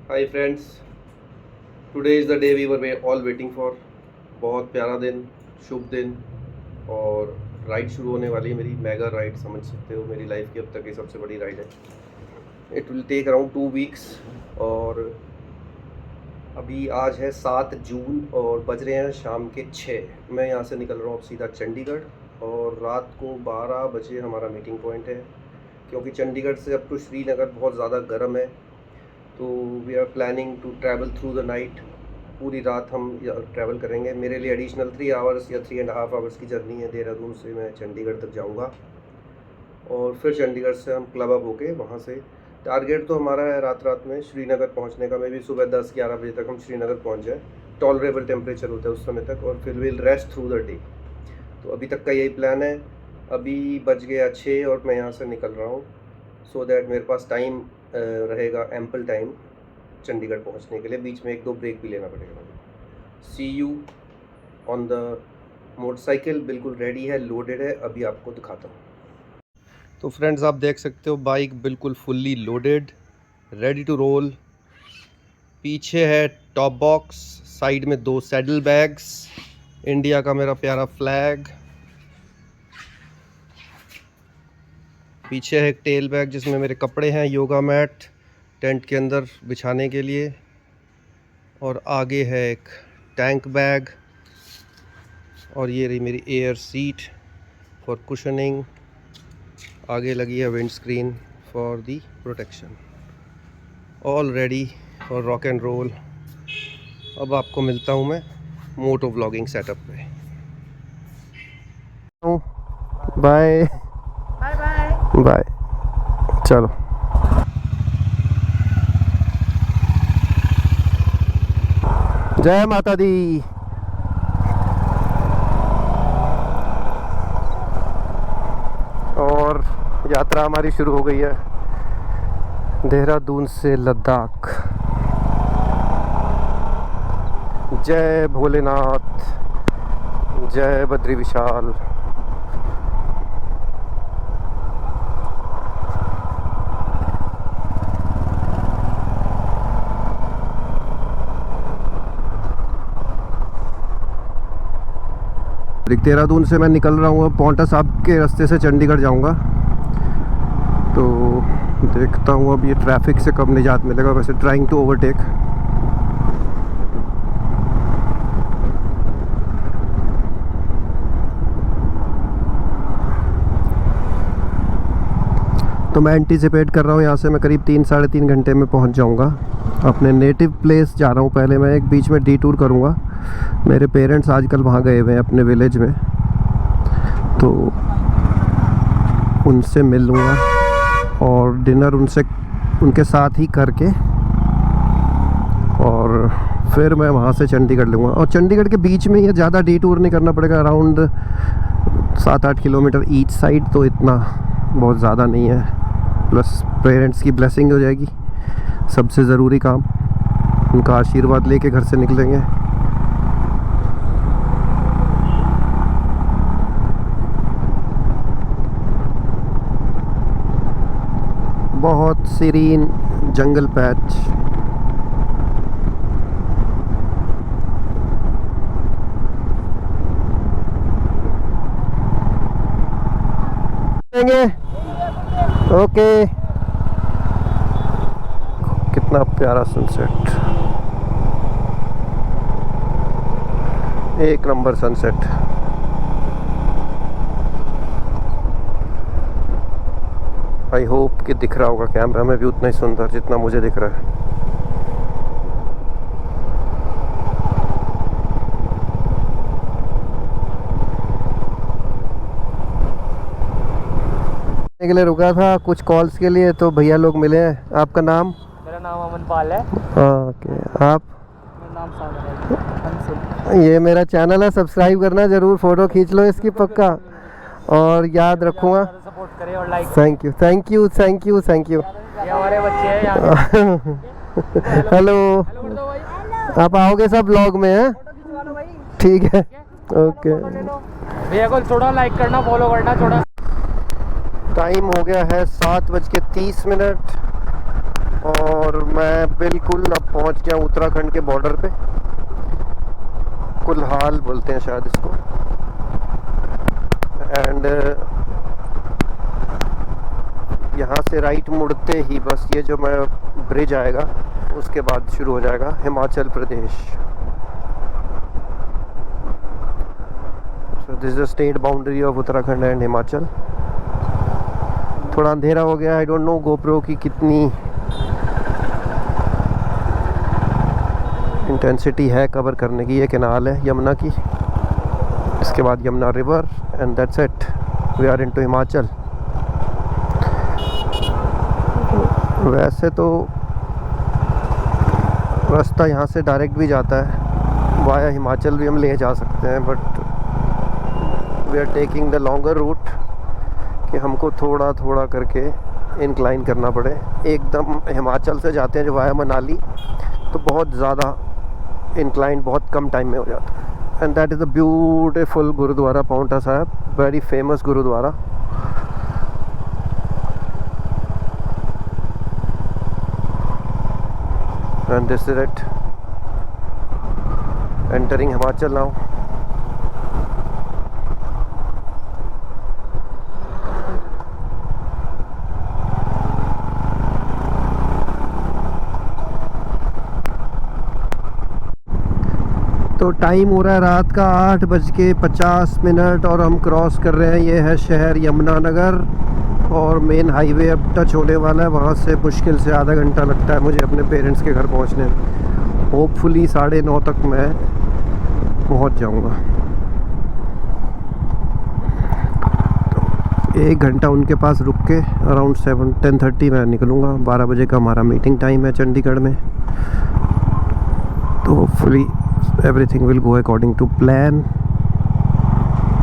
Hi friends, today is the day we were all waiting for. बहुत प्यारा दिन, शुभ दिन। और राइड शुरू होने वाली है मेरी मेगा राइड, समझ सकते हो मेरी लाइफ की अब तक की सबसे बड़ी राइड है। It will take around 2 weeks. और अभी आज है 7 जून और बज रहे हैं शाम के 6। मैं यहाँ से निकल रहा हूँ सीधा चंडीगढ़, और रात को 12 बजे हमारा मीटिंग पॉइंट है। क्योंकि चंडीगढ़ से अप टू श्रीनगर बहुत ज़्यादा गर्म है, तो we are planning to travel through the night. पूरी रात हम ट्रैवल करेंगे। मेरे लिए एडिशनल 3 आवर्स या 3.5 आवर्स की जर्नी है। देहरादून से मैं चंडीगढ़ तक जाऊंगा, और फिर चंडीगढ़ से हम क्लब अप होके वहाँ से टारगेट तो हमारा है रात में श्रीनगर पहुँचने का। मैं भी सुबह 10-11 बजे तक हम श्रीनगर पहुँच जाए। टॉलरेबल टेम्परेचर होता है उस समय तक, और फिर will rest through the day. तो अभी तक का यही प्लान है। अभी बज गया 6 और मैं यहाँ से निकल रहा हूँ, सो दैट मेरे पास टाइम रहेगा, एम्पल टाइम चंडीगढ़ पहुंचने के लिए। बीच में 1-2 ब्रेक भी लेना पड़ेगा मुझे। सी यू ऑन द मोटरसाइकिल। बिल्कुल रेडी है, लोडेड है, अभी आपको दिखाता हूँ। तो फ्रेंड्स, आप देख सकते हो बाइक बिल्कुल fully loaded, ready to roll. पीछे है टॉप बॉक्स, साइड में 2 सैडल बैग्स, इंडिया का मेरा प्यारा फ्लैग। पीछे है एक टेल बैग जिसमें मेरे कपड़े हैं, योगा मैट टेंट के अंदर बिछाने के लिए। और आगे है एक टैंक बैग, और ये रही मेरी एयर सीट फॉर कुशनिंग। आगे लगी है wind screen for the protection. All ready for rock and roll. अब आपको मिलता हूँ मैं मोटो व्लॉगिंग सेटअप पे। Bye bye bye bye. चलो, जय माता दी। और यात्रा हमारी शुरू हो गई है देहरादून से लद्दाख। जय भोलेनाथ, जय बद्री विशाल। देहरादून से मैं निकल रहा हूँ, अब पौंटा साहब के रास्ते से चंडीगढ़ जाऊँगा। तो देखता हूँ अब ये ट्रैफिक से कब निजात मिलेगा। वैसे ट्राइंग टू ओवरटेक। तो मैं एंटीसिपेट कर रहा हूँ यहाँ से मैं करीब 3-3.5 घंटे में पहुँच जाऊँगा। अपने नेटिव प्लेस जा रहा हूँ। पहले मैं एक बीच में डीटूर करूँगा। मेरे पेरेंट्स आजकल वहाँ गए हुए हैं अपने विलेज में, तो उनसे मिल लूँगा और डिनर उनके साथ ही करके, और फिर मैं वहाँ से चंडीगढ़ लूँगा। और चंडीगढ़ के बीच में ये ज़्यादा डीटूर नहीं करना पड़ेगा, अराउंड 7-8 किलोमीटर ईच साइड, तो इतना बहुत ज़्यादा नहीं है। प्लस पेरेंट्स की ब्लेसिंग हो जाएगी, सबसे ज़रूरी काम। उनका आशीर्वाद लेके घर से निकलेंगे। बहुत सीरीन जंगल पैच। ओके। कितना प्यारा सनसेट, एक नंबर सनसेट। आई होप कि दिख रहा होगा कैमरा में भी उतना ही सुंदर जितना मुझे दिख रहा है। के लिए रुका था कुछ कॉल्स के लिए, तो भैया लोग मिले हैं। आपका नाम? मेरा नाम अमन पाल है। ओके, आप? मेरा नाम सागर है। ये मेरा चैनल है, सब्सक्राइब करना ज़रूर। फ़ोटो खींच लो इसकी पक्का, और याद रखूँगा। सपोर्ट करें और like. Thank you thank you thank you thank you. ये हमारे बच्चे हैं यहाँ। हेलो, आप आओगे सब ब्लॉग में? हैं, ठीक है, ओके। भैया को थोड़ा लाइक करना, फॉलो करना थोड़ा। टाइम हो गया है 7:30। और मैं बिल्कुल अब पहुंच गया उत्तराखंड के बॉर्डर पे। कुल्हाल बोलते हैं शायद इसको। एंड यहाँ से राइट मुड़ते ही बस ये जो मैं ब्रिज आएगा उसके बाद शुरू हो जाएगा Himachal Pradesh. So this is the state boundary of Uttarakhand and Himachal. थोड़ा अंधेरा हो गया, आई डोंट नो गोप्रो की कितनी इंटेंसिटी है कवर करने की। ये कैनाल है यमुना की, इसके बाद Yamuna river and that's it, we are into Himachal. वैसे तो रास्ता यहाँ से डायरेक्ट भी जाता है, वाया हिमाचल भी हम ले जा सकते हैं, but we are taking the longer route कि हमको थोड़ा थोड़ा करके इंक्लाइन करना पड़े। एकदम हिमाचल से जाते हैं जो वाया मनाली, तो बहुत ज़्यादा इंक्लाइन बहुत कम टाइम में हो जाता है। And that is a beautiful gurdwara Paonta Sahib, very famous gurdwara. And this is it, entering Himachal now. तो टाइम हो रहा है रात का 8:50 और हम क्रॉस कर रहे हैं, ये है शहर यमुनानगर और मेन हाईवे अब टच होने वाला है। वहाँ से मुश्किल से आधा घंटा लगता है मुझे अपने पेरेंट्स के घर पहुँचने में। होपफुली 9:30 तक मैं पहुँच जाऊँगा। तो 1 घंटा उनके पास रुक के अराउंड 10:30 मैं निकलूँगा। 12 बजे का हमारा मीटिंग टाइम है चंडीगढ़ में। तो hopefully everything will go according to plan.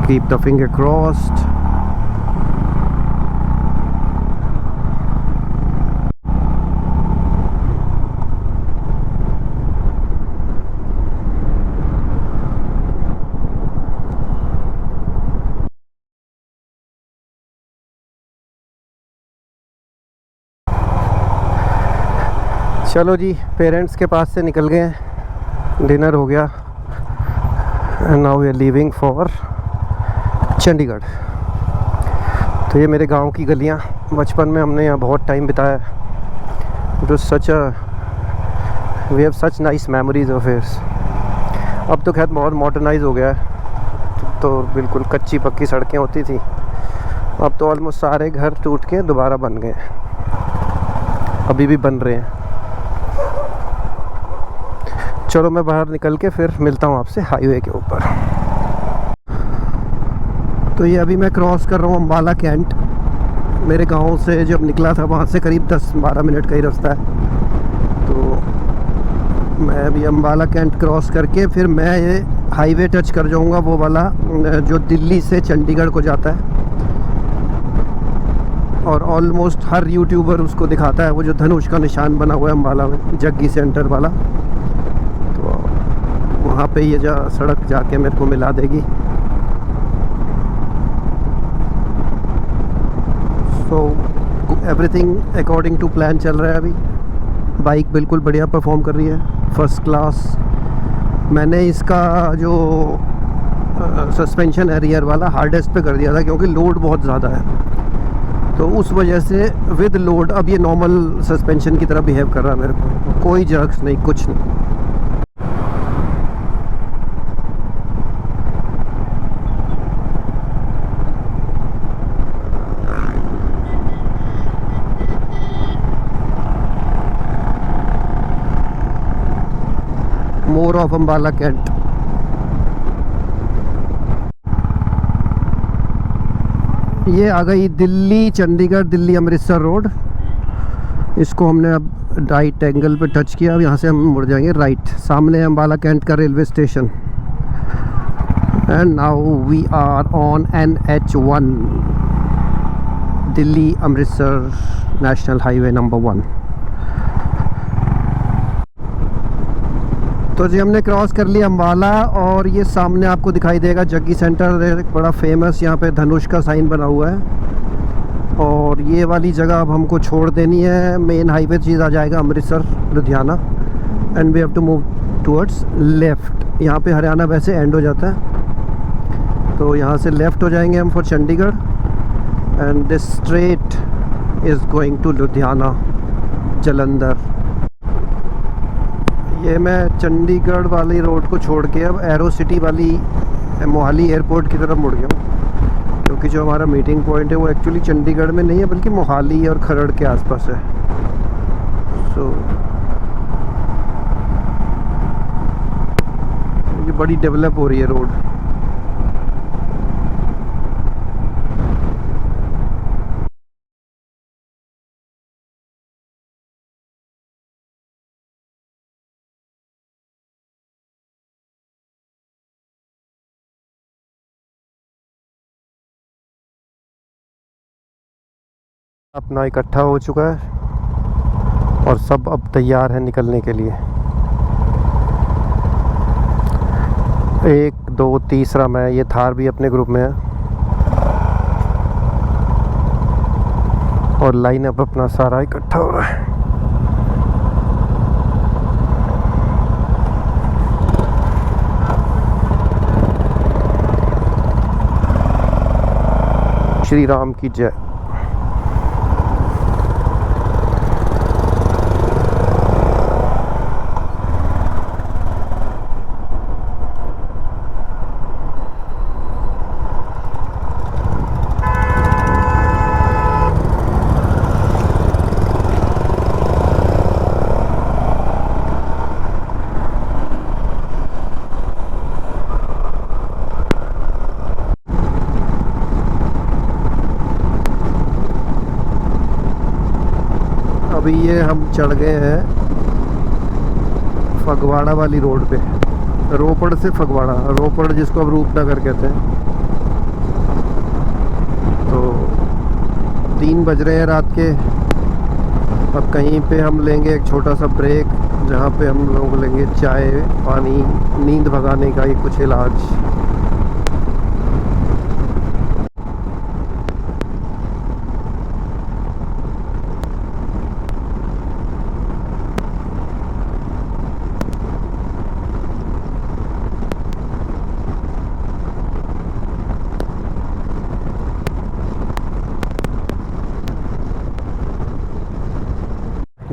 Keep the finger crossed. चलो जी, पेरेंट्स के पास से निकल गए हैं, डिनर हो गया and now we are leaving for Chandigarh. तो ये मेरे गांव की गलियां, बचपन में हमने यहाँ बहुत टाइम बिताया। It was such a, we have such nice memories of its. अब तो खैर बहुत मॉडर्नाइज हो गया है, तो बिल्कुल कच्ची पक्की सड़कें होती थी, अब तो ऑलमोस्ट सारे घर टूट के दोबारा बन गए, अभी भी बन रहे हैं। चलो मैं बाहर निकल के फिर मिलता हूँ आपसे हाईवे के ऊपर। तो ये अभी मैं क्रॉस कर रहा हूँ अम्बाला कैंट। मेरे गांव से जब निकला था वहाँ से करीब 10-12 मिनट का ही रास्ता है। तो मैं अभी अम्बाला कैंट क्रॉस करके फिर मैं ये हाईवे टच कर जाऊँगा, वो वाला जो दिल्ली से चंडीगढ़ को जाता है। और ऑलमोस्ट हर यूट्यूबर उसको दिखाता है, वो जो धनुष का निशान बना हुआ है अम्बाला में, जग्गी सेंटर वाला। वहाँ पे ये सड़क जाके मेरे को मिला देगी। So everything according to plan चल रहा है अभी। बाइक बिल्कुल बढ़िया परफॉर्म कर रही है, फर्स्ट क्लास। मैंने इसका जो सस्पेंशन है रियर वाला हार्डेस्ट पे कर दिया था क्योंकि लोड बहुत ज़्यादा है, तो उस वजह से विद लोड अब ये नॉर्मल सस्पेंशन की तरह बिहेव कर रहा है मेरे को। कोई जर्क्स नहीं, कुछ नहीं। मोर ऑफ अम्बाला कैंट। ये आ गई दिल्ली चंडीगढ़ दिल्ली अमृतसर रोड। इसको हमने अब राइट एंगल पे टच किया। अब यहाँ से हम मुड़ जाएंगे राइट। सामने अम्बाला कैंट का railway station. And now we are on NH1 Delhi Amritsar national highway number 1। तो जी हमने क्रॉस कर लिया अम्बाला और ये सामने आपको दिखाई देगा जग्गी सेंटर, एक बड़ा फेमस यहाँ पे धनुष का साइन बना हुआ है। और ये वाली जगह अब हमको छोड़ देनी है। मेन हाईवे चीज़ आ जाएगा Amritsar Ludhiana, and we have to move towards left. यहाँ पे हरियाणा वैसे एंड हो जाता है, तो यहाँ से लेफ़्ट हो जाएंगे हम for Chandigarh, and this straight is going to Ludhiana Jalandhar. ये मैं चंडीगढ़ वाली रोड को छोड़ के अब एरो सिटी वाली मोहाली एयरपोर्ट की तरफ मुड़ गया हूँ, क्योंकि जो हमारा मीटिंग पॉइंट है वो एक्चुअली चंडीगढ़ में नहीं है बल्कि मोहाली और खरड़ के आसपास है। सो ये बड़ी डेवलप हो रही है रोड। अपना इकट्ठा हो चुका है और सब अब तैयार है निकलने के लिए। 1 2 तीसरा मैं, ये थार भी अपने ग्रुप में है, और लाइन अप अपना सारा इकट्ठा हो रहा है। श्री राम की जय। अभी ये हम चढ़ गए हैं फगवाड़ा वाली रोड पे, रोपड़ से फगवाड़ा, रोपड़ जिसको अब रूपनगर कहते हैं। तो 3 बज रहे हैं रात के। अब कहीं पे हम लेंगे एक छोटा सा ब्रेक, जहाँ पे हम लोग लेंगे चाय पानी, नींद भगाने का ही कुछ इलाज।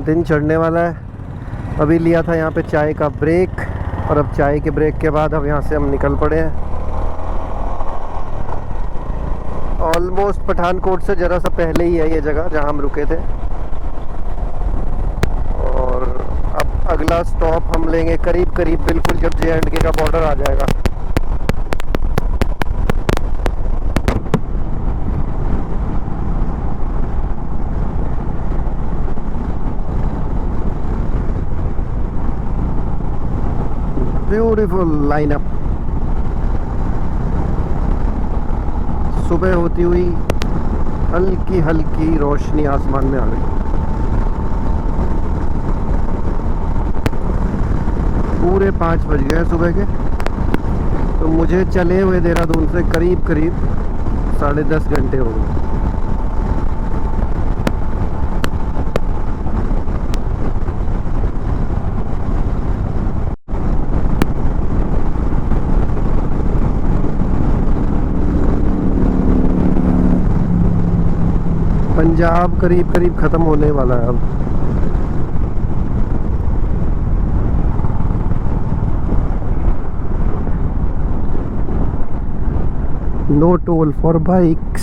दिन चढ़ने वाला है। अभी लिया था यहाँ पे चाय का ब्रेक, और अब चाय के ब्रेक के बाद अब यहाँ से हम निकल पड़े हैं। ऑलमोस्ट पठानकोट से ज़रा सा पहले ही है ये जगह जहाँ हम रुके थे। और अब अगला स्टॉप हम लेंगे करीब करीब बिल्कुल जब J&K का बॉर्डर आ जाएगा। Beautiful lineup. सुबह होती हुई हल्की हल्की रोशनी आसमान में आ गई। पूरे 5 बज गए सुबह के। तो मुझे चले हुए देहरादून से करीब करीब 10.5 घंटे हो गए। पंजाब करीब करीब ख़त्म होने वाला है अब। नो टोल फॉर बाइक्स,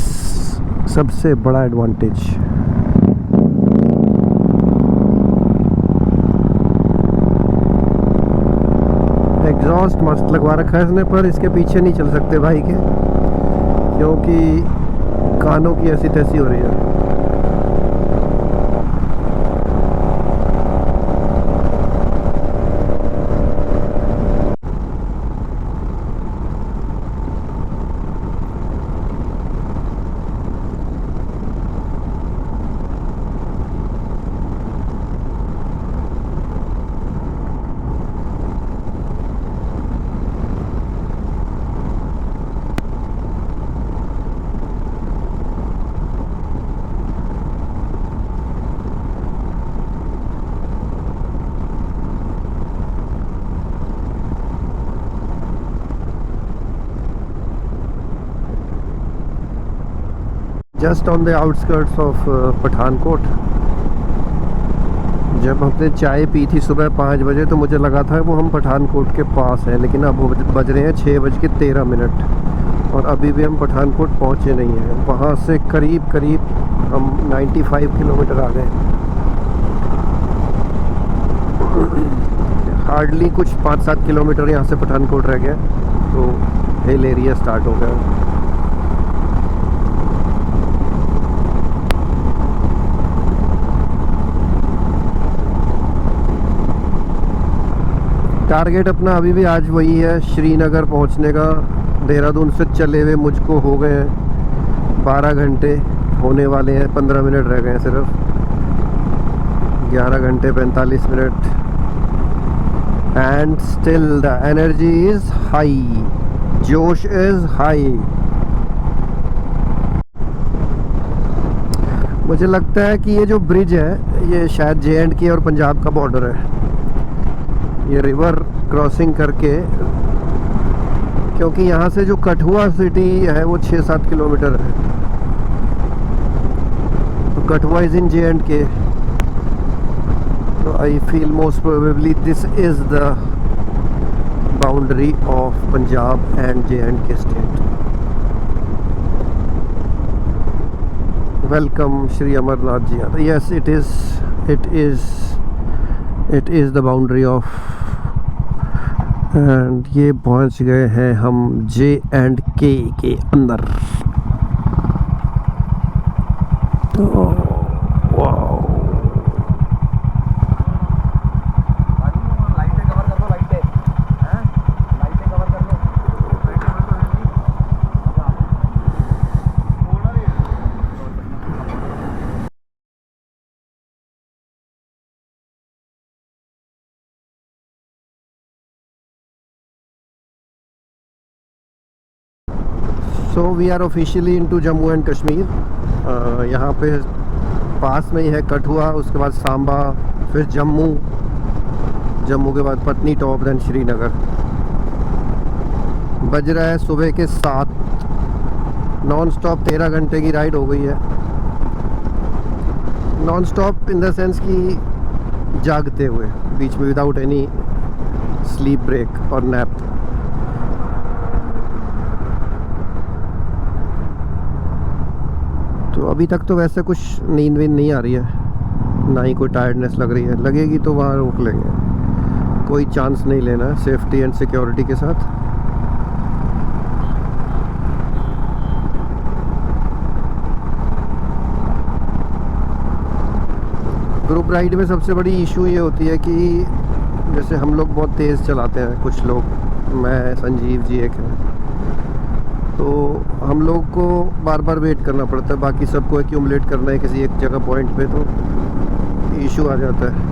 सबसे बड़ा एडवांटेज। एग्जॉस्ट मस्त लगवा रखा है इसने, पर इसके पीछे नहीं चल सकते भाई के, क्योंकि कानों की ऐसी तैसी हो रही है। Just on the outskirts of Pathankot. जब हमने चाय पी थी सुबह 5 बजे तो मुझे लगा था वो हम पठानकोट के पास हैं, लेकिन अब बज रहे हैं 6:13 और अभी भी हम पठानकोट पहुँचे नहीं हैं। वहाँ से करीब करीब हम 95 किलोमीटर आ गए। हार्डली कुछ 5-7 किलोमीटर यहाँ से पठानकोट रह गया तो हिल एरिया स्टार्ट हो गया। टारगेट अपना अभी भी आज वही है, श्रीनगर पहुँचने का। देहरादून से चले हुए मुझको हो गए हैं 12 घंटे होने वाले हैं, 15 मिनट रह गए हैं सिर्फ। 11 घंटे 45 minute and still the energy is high, जोश is high। मुझे लगता है कि ये जो ब्रिज है ये शायद J&K और पंजाब का बॉर्डर है। ये रिवर क्रॉसिंग करके, क्योंकि यहाँ से जो कठुआ सिटी है वो 6-7 किलोमीटर है, तो Kathua is in J&K। So I feel most probably this is the boundary of Punjab and J&K state. Welcome Shri Amarnath Ji. Yes, it is the boundary of, and ये पहुंच गए हैं हम J&K के अंदर। तो so we are officially into Jammu and Kashmir. यहाँ पे पास में ही है कठुआ, उसके बाद सांबा, फिर जम्मू के बाद पत्नी टॉप, देन श्रीनगर। बज रहा है सुबह के 7। नॉन स्टॉप 13 घंटे की राइड हो गई है। Non stop in the sense कि जागते हुए, बीच में विदाउट एनी स्लीप ब्रेक और नैप। तो अभी तक तो वैसे कुछ नींद वींद नहीं आ रही है, ना ही कोई टायर्डनेस लग रही है। लगेगी तो वहाँ रोक लेंगे, कोई चांस नहीं लेना है, सेफ्टी एंड सिक्योरिटी के साथ। ग्रुप राइड में सबसे बड़ी इशू ये होती है कि जैसे हम लोग बहुत तेज़ चलाते हैं, कुछ लोग, मैं, संजीव जी एक है, तो हम लोग को बार बार वेट करना पड़ता है। बाकी सबको एक्यूमुलेट करना है किसी एक जगह पॉइंट पे, तो इशू आ जाता है।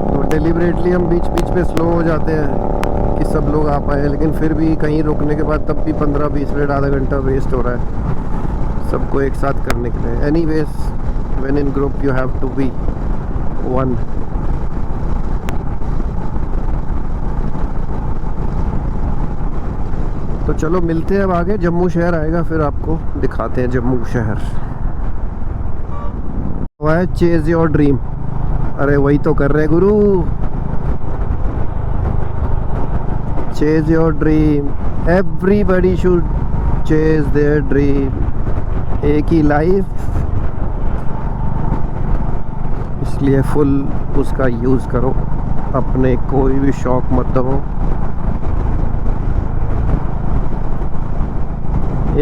तो डिलिबरेटली हम बीच बीच में स्लो हो जाते हैं कि सब लोग आ पाए, लेकिन फिर भी कहीं रुकने के बाद तब भी 15-20 मिनट, आधा घंटा वेस्ट हो रहा है सबको एक साथ करने के लिए। Anyways, when in group you have to be one. तो चलो मिलते हैं अब आगे। जम्मू शहर आएगा फिर आपको दिखाते हैं जम्मू शहर। हुआ है चेज योर ड्रीम। अरे वही तो कर रहे गुरु, chase your dream. Everybody should chase their dream. एक ही लाइफ, इसलिए फुल उसका यूज़ करो, अपने कोई भी शौक मत दबो।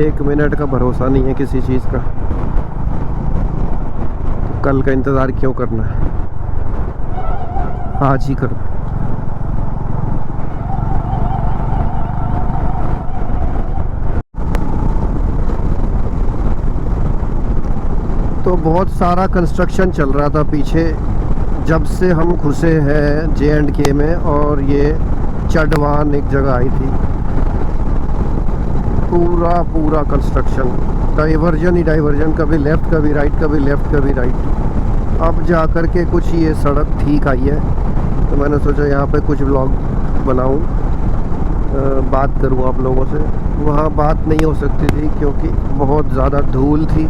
1 मिनट का भरोसा नहीं है किसी चीज़ का, तो कल का इंतज़ार क्यों करना है, आज ही करो। तो बहुत सारा कंस्ट्रक्शन चल रहा था पीछे जब से हम घुसे हैं J&K में, और ये चढ़वान एक जगह आई थी, पूरा कंस्ट्रक्शन, डाइवर्जन ही डाइवर्जन, कभी लेफ़्ट कभी राइट, कभी लेफ़्ट कभी राइट। अब जा कर के कुछ ये सड़क ठीक आई है, तो मैंने सोचा यहाँ पे कुछ व्लॉग बनाऊँ। बात करूं आप लोगों से, वहाँ बात नहीं हो सकती थी क्योंकि बहुत ज़्यादा धूल थी,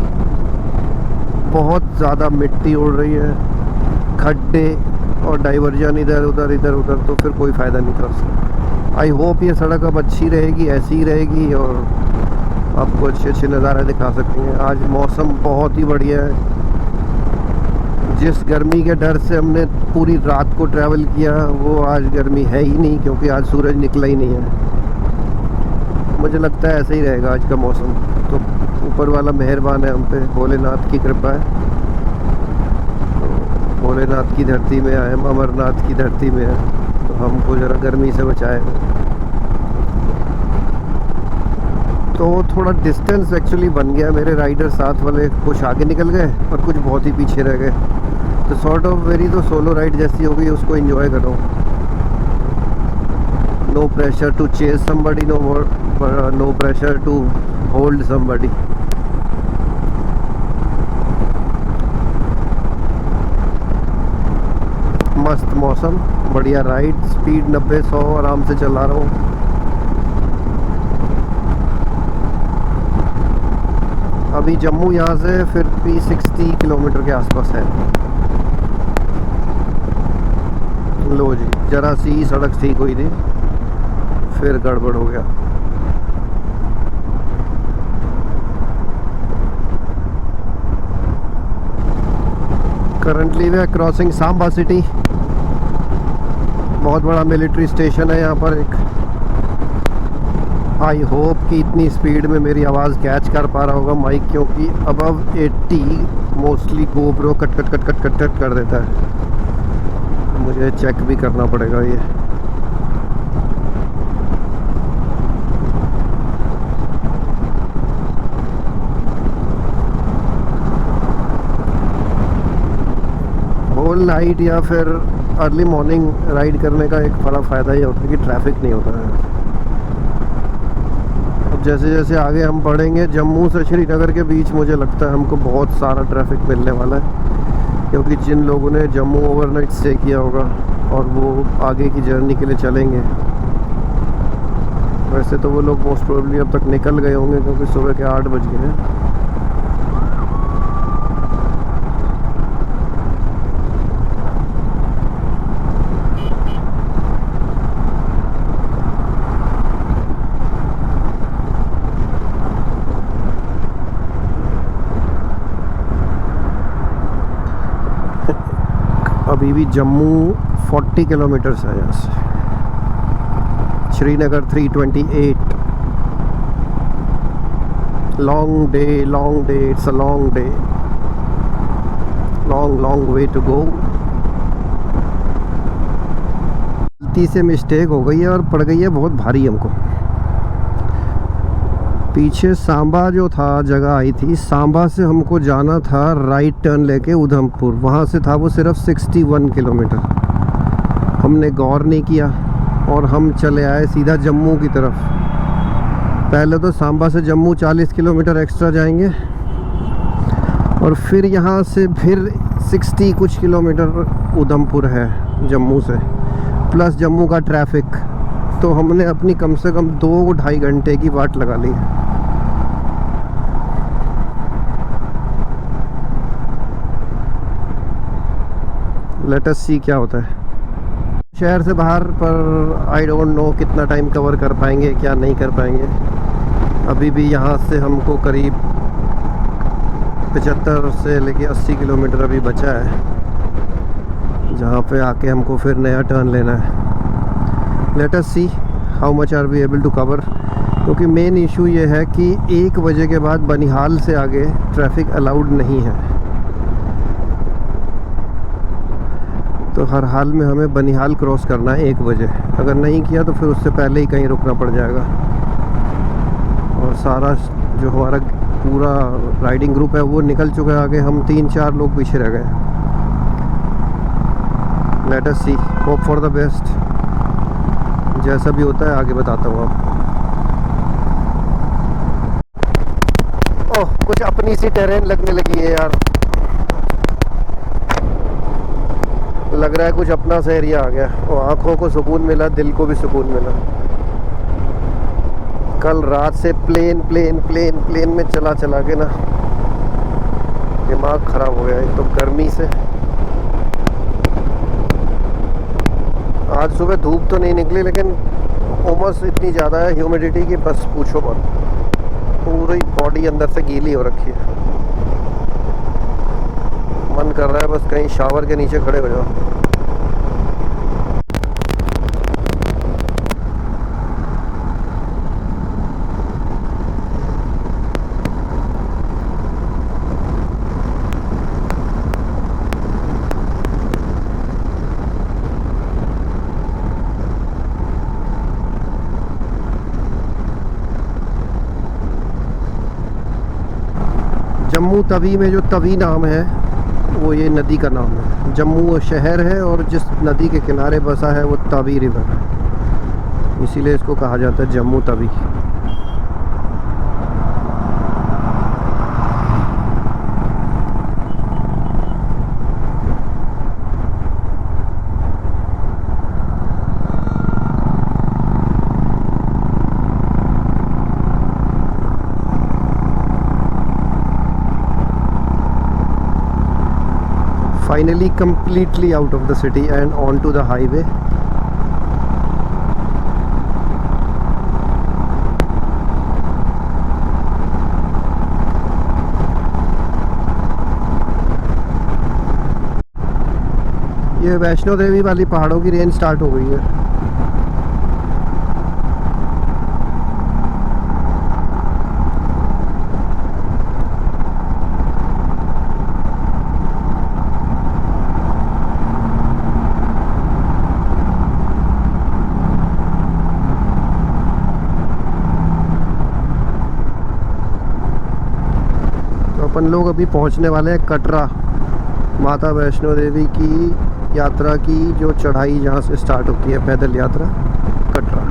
बहुत ज़्यादा मिट्टी उड़ रही है, खड्डे और डाइवर्जन इधर उधर, तो फिर कोई फ़ायदा नहीं था उसका। आई होप ये सड़क अब अच्छी रहेगी, ऐसी ही रहेगी और आपको अच्छे अच्छे नज़ारे दिखा सकेंगे। आज मौसम बहुत ही बढ़िया है। जिस गर्मी के डर से हमने पूरी रात को ट्रैवल किया वो आज गर्मी है ही नहीं, क्योंकि आज सूरज निकला ही नहीं है। मुझे लगता है ऐसे ही रहेगा आज का मौसम। तो ऊपर वाला मेहरबान है हम पे, भोलेनाथ की कृपा है। तो भोलेनाथ की धरती में आए हम, अमरनाथ की धरती में है, तो हमको ज़रा गर्मी से बचाएगा। तो थोड़ा डिस्टेंस एक्चुअली बन गया, मेरे राइडर साथ वाले कुछ आगे निकल गए और कुछ बहुत ही पीछे रह गए। तो सॉर्ट ऑफ वेरी तो सोलो राइड जैसी हो गई, उसको एंजॉय करो। No pressure to chase somebody, no pressure to hold somebody. मस्त मौसम, बढ़िया राइड, स्पीड 90-100 आराम से चला रहा हूँ। अभी जम्मू यहाँ से फिर भी 60 किलोमीटर के आसपास है। लो जी, जरा सी सड़क ठीक हुई थी, फिर गड़बड़ हो गया। Currently we are crossing Samba city. बहुत बड़ा मिलिट्री स्टेशन है यहाँ पर एक। आई होप कि इतनी स्पीड में मेरी आवाज़ कैच कर पा रहा होगा माइक, क्योंकि अबव 80 मोस्टली गोप्रो कट कर देता है। मुझे चेक भी करना पड़ेगा ये। होल नाइट या फिर अर्ली मॉर्निंग राइड करने का एक बड़ा फ़ायदा ये होता है कि ट्रैफिक नहीं होता है। जैसे जैसे आगे हम बढ़ेंगे जम्मू से श्रीनगर के बीच, मुझे लगता है हमको बहुत सारा ट्रैफिक मिलने वाला है, क्योंकि जिन लोगों ने जम्मू ओवरनाइट स्टे किया होगा और वो आगे की जर्नी के लिए चलेंगे, वैसे तो वो लोग मोस्ट प्रोबेबली अब तक निकल गए होंगे क्योंकि सुबह के 8 बज गए हैं। अभी भी जम्मू 40 किलोमीटर्स है यहाँ से, Srinagar 328। Long day, it's a long day, long way to go. गलती से मिस्टेक हो गई है और पड़ गई है बहुत भारी हमको। पीछे सांबा जो था जगह आई थी, सांबा से हमको जाना था राइट टर्न लेके उधमपुर, वहाँ से था वो सिर्फ 61 किलोमीटर। हमने गौर नहीं किया और हम चले आए सीधा जम्मू की तरफ। पहले तो सांबा से जम्मू 40 किलोमीटर एक्स्ट्रा जाएंगे और फिर यहाँ से फिर 60 कुछ किलोमीटर उधमपुर है जम्मू से, प्लस जम्मू का ट्रैफिक। तो हमने अपनी कम से कम 2-2.5 घंटे की वाट लगा ली। लेट अस सी क्या होता है शहर से बाहर, पर आई डोंट नो कितना टाइम कवर कर पाएंगे क्या नहीं कर पाएंगे। अभी भी यहाँ से हमको करीब 75 से लेके 80 किलोमीटर अभी बचा है, जहाँ पे आके हमको फिर नया टर्न लेना है। Let us see how much are we able to cover, क्योंकि मेन इशू ये है कि 1 बजे के बाद बनिहाल से आगे ट्रैफिक अलाउड नहीं है। तो हर हाल में हमें बनिहाल क्रॉस करना है 1 बजे। अगर नहीं किया तो फिर उससे पहले ही कहीं रुकना पड़ जाएगा। और सारा जो हमारा पूरा राइडिंग ग्रुप है वो निकल चुका है आगे, हम 3-4 लोग पीछे रह गए। Let us see, hope for the best. जैसा भी होता है आगे बताता हूँ आपको। ओह, कुछ अपनी सी टेरेन लगने लगी है यार, लग रहा है कुछ अपना सा एरिया आ गया। और आँखों को सुकून मिला, दिल को भी सुकून मिला। कल रात से प्लेन में चला चला के ना दिमाग ख़राब हो गया। एक तो गर्मी से, आज सुबह धूप तो नहीं निकली लेकिन उमस इतनी ज़्यादा है, ह्यूमिडिटी की बस पूछो मत। पूरी बॉडी अंदर से गीली हो रखी है। मन कर रहा है बस कहीं शावर के नीचे खड़े हो जाओ। जम्मू तवी में जो तवी नाम है वो ये नदी का नाम है। जम्मू शहर है और जिस नदी के किनारे बसा है वो तवी रिवर है, इसीलिए इसको कहा जाता है Jammu Tawi. Finally completely out of the city and onto the highway. ये वैष्णो देवी वाली पहाड़ों की रेंज स्टार्ट हो गई है। अपन लोग अभी पहुंचने वाले हैं कटरा। माता वैष्णो देवी की यात्रा की जो चढ़ाई जहां से स्टार्ट होती है, पैदल यात्रा, Katra.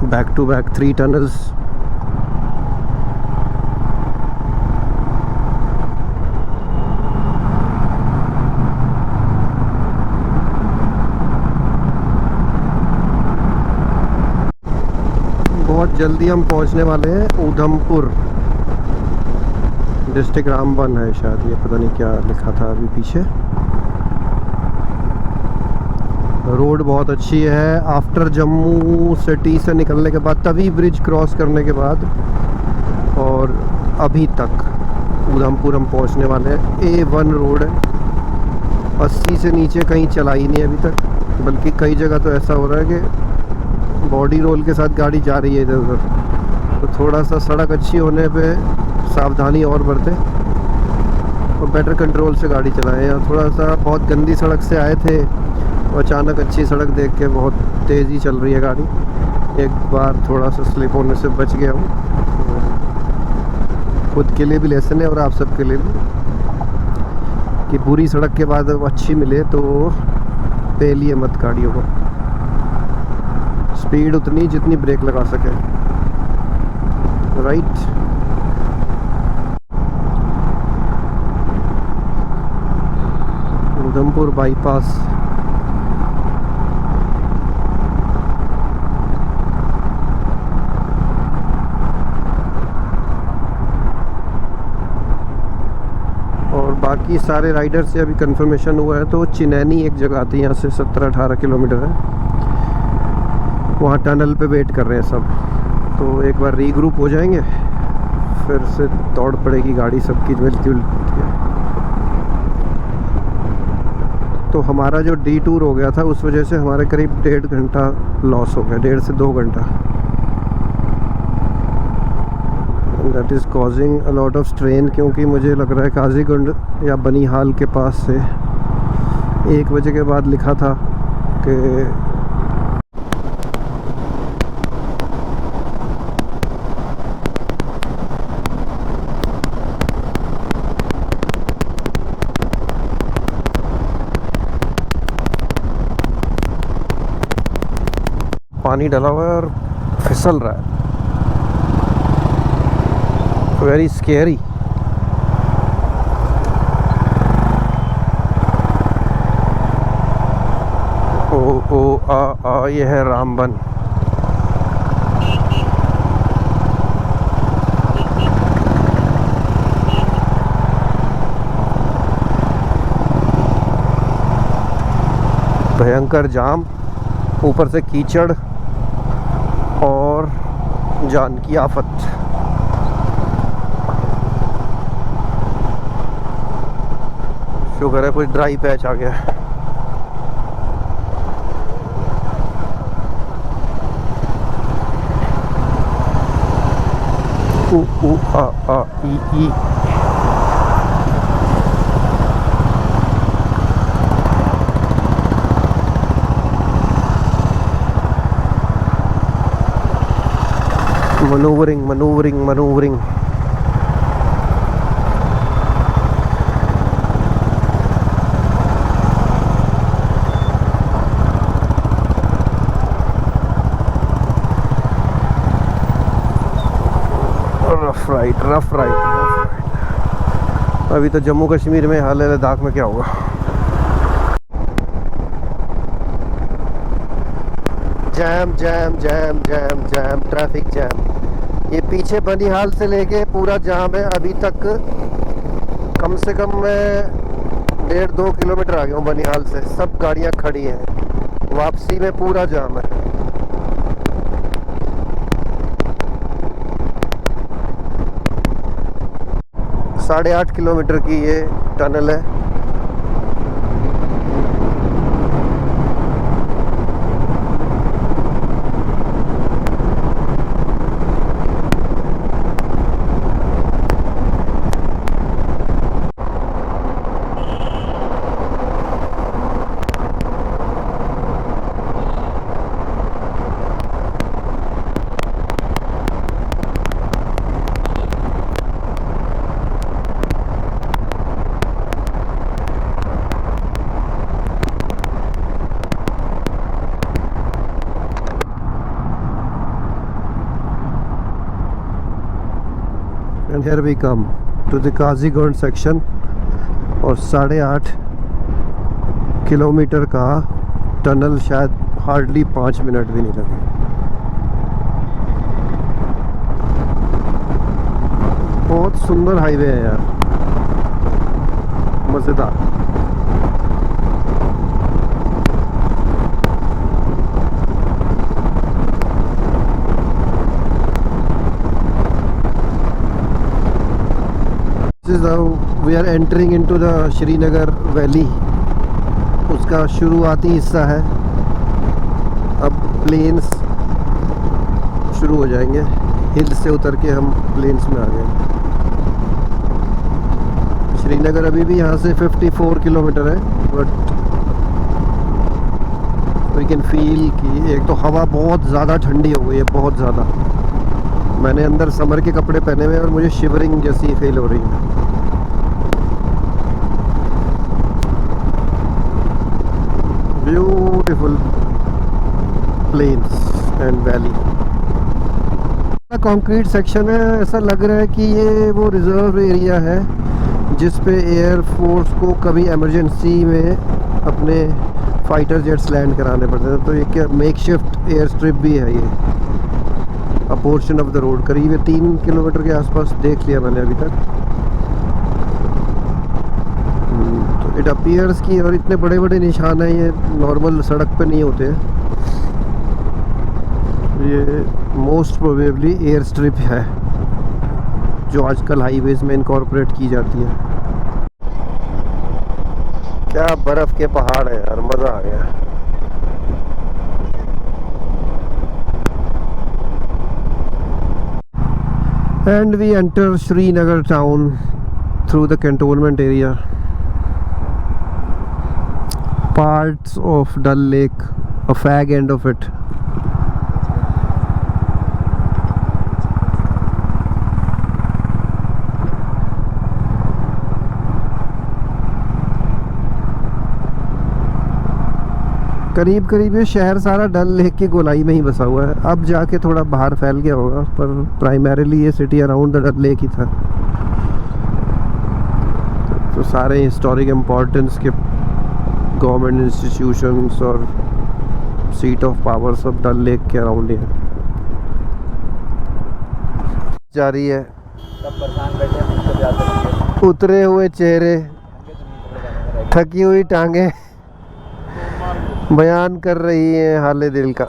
Back to back 3 tunnels. बहुत जल्दी हम पहुंचने वाले हैं उधमपुर। डिस्ट्रिक्ट रामबन है शायद, ये पता नहीं क्या लिखा था अभी पीछे। रोड बहुत अच्छी है। आफ्टर जम्मू सिटी से निकलने के बाद, तवी ब्रिज क्रॉस करने के बाद और अभी तक उधमपुर हम पहुंचने वाले हैं। A1 रोड है, 80 से नीचे कहीं चला ही नहीं अभी तक, बल्कि कई जगह तो ऐसा हो रहा है कि बॉडी रोल के साथ गाड़ी जा रही है इधर उधर। तो थोड़ा सा सड़क अच्छी होने पे सावधानी और बरतें और बेटर कंट्रोल से गाड़ी चलाएं। या थोड़ा सा बहुत गंदी सड़क से आए थे, अचानक अच्छी सड़क देख के बहुत तेज़ी चल रही है गाड़ी। एक बार थोड़ा सा स्लिप होने से बच गया हूँ। खुद के लिए भी लेसन है और आप सबके लिए भी, कि बुरी सड़क के बाद अच्छी मिले तो पेलिए मत गाड़ियों को। स्पीड उतनी जितनी ब्रेक लगा सके, राइट। उधमपुर बाईपास। बाकी सारे राइडर से अभी कंफर्मेशन हुआ है तो चिनैनी एक जगह आती है, यहाँ से 17-18 किलोमीटर है। वहाँ टनल पे वेट कर रहे हैं सब, तो एक बार रीग्रुप हो जाएंगे, फिर से दौड़ पड़ेगी गाड़ी सबकी मिलती उलती है। तो हमारा जो डी टूर हो गया था उस वजह से हमारे करीब 1.5 घंटा लॉस हो गया, 1.5 से 2 घंटा। That is causing a lot of strain, क्योंकि मुझे लग रहा है काजीगुंड या बनिहाल के पास से 1 बजे के बाद लिखा था कि पानी डला हुआ है और फिसल रहा है, वेरी स्केरी। ओ आ ये है रामबन। भयंकर जाम, ऊपर से कीचड़ और जान की आफत। शुक्र है कुछ ड्राई पैच आ गया है। उ आ ई। मनूवरिंग। Rough ride. अभी तो जम्मू कश्मीर में हाल है, लद्दाख में क्या होगा। Jam traffic jam. ये पीछे बनिहाल से लेके पूरा जाम है। अभी तक कम से कम मैं 1.5-2 किलोमीटर आ गया हूँ बनिहाल से। सब गाड़ियाँ खड़ी हैं, वापसी में पूरा जाम है। साढ़े 8 किलोमीटर की ये टनल है। And here we come to the Qazigund section. और 8.5 किलोमीटर का टनल, शायद हार्डली 5 मिनट भी नहीं लगे। बहुत सुंदर हाईवे है यार, मज़ेदार। This is how we are entering into the Srinagar valley. उसका शुरुआती हिस्सा है। अब प्लेन्स शुरू हो जाएंगे। हिल से उतर के हम प्लेन्स में आ गए। श्रीनगर अभी भी यहाँ से 54 किलोमीटर है, बट वी कैन फील कि एक तो हवा बहुत ज़्यादा ठंडी हो गई है, बहुत ज़्यादा। मैंने अंदर समर के कपड़े पहने हुए और मुझे शिवरिंग जैसी फील हो रही है। Beautiful plains and valley. Concrete section है। ऐसा लग रहा है कि ये वो रिजर्व एरिया है जिस पे एयर फोर्स को कभी इमरजेंसी में अपने फाइटर जेट्स लैंड कराने पड़ते हैं। तो ये क्या मेक शिफ्ट एयर स्ट्रिप भी है। ये अ पोर्शन ऑफ द रोड करीब 3 किलोमीटर के आसपास देख लिया मैंने अभी तक। तो इट अपीयर्स कि, और इतने बड़े बड़े निशान हैं, ये नॉर्मल सड़क पे नहीं होते हैं। ये मोस्ट प्रोबेबली एयर स्ट्रिप है जो आजकल हाईवेज में इनकॉर्पोरेट की जाती है। क्या बर्फ़ के पहाड़ है यार, मज़ा आ गया। And we enter Srinagar town through the cantonment area. Parts of Dal Lake, a fag end of it. करीब करीब ये शहर सारा डल लेक की गोलाई में ही बसा हुआ है। अब जाके थोड़ा बाहर फैल गया होगा, पर प्राइमरीली ये city around the Dal lake ही था। तो सारे हिस्टोरिक इम्पोर्टेंस के गवर्नमेंट इंस्टीट्यूशंस और सीट ऑफ पावर सब डल लेक के अराउंड ही है। जारी है, सब परेशान बैठे हैं, मुझसे जाते रहेंगे। उतरे हुए चेहरे, थकी हुई टांगे बयान कर रही हैं हाले दिल का।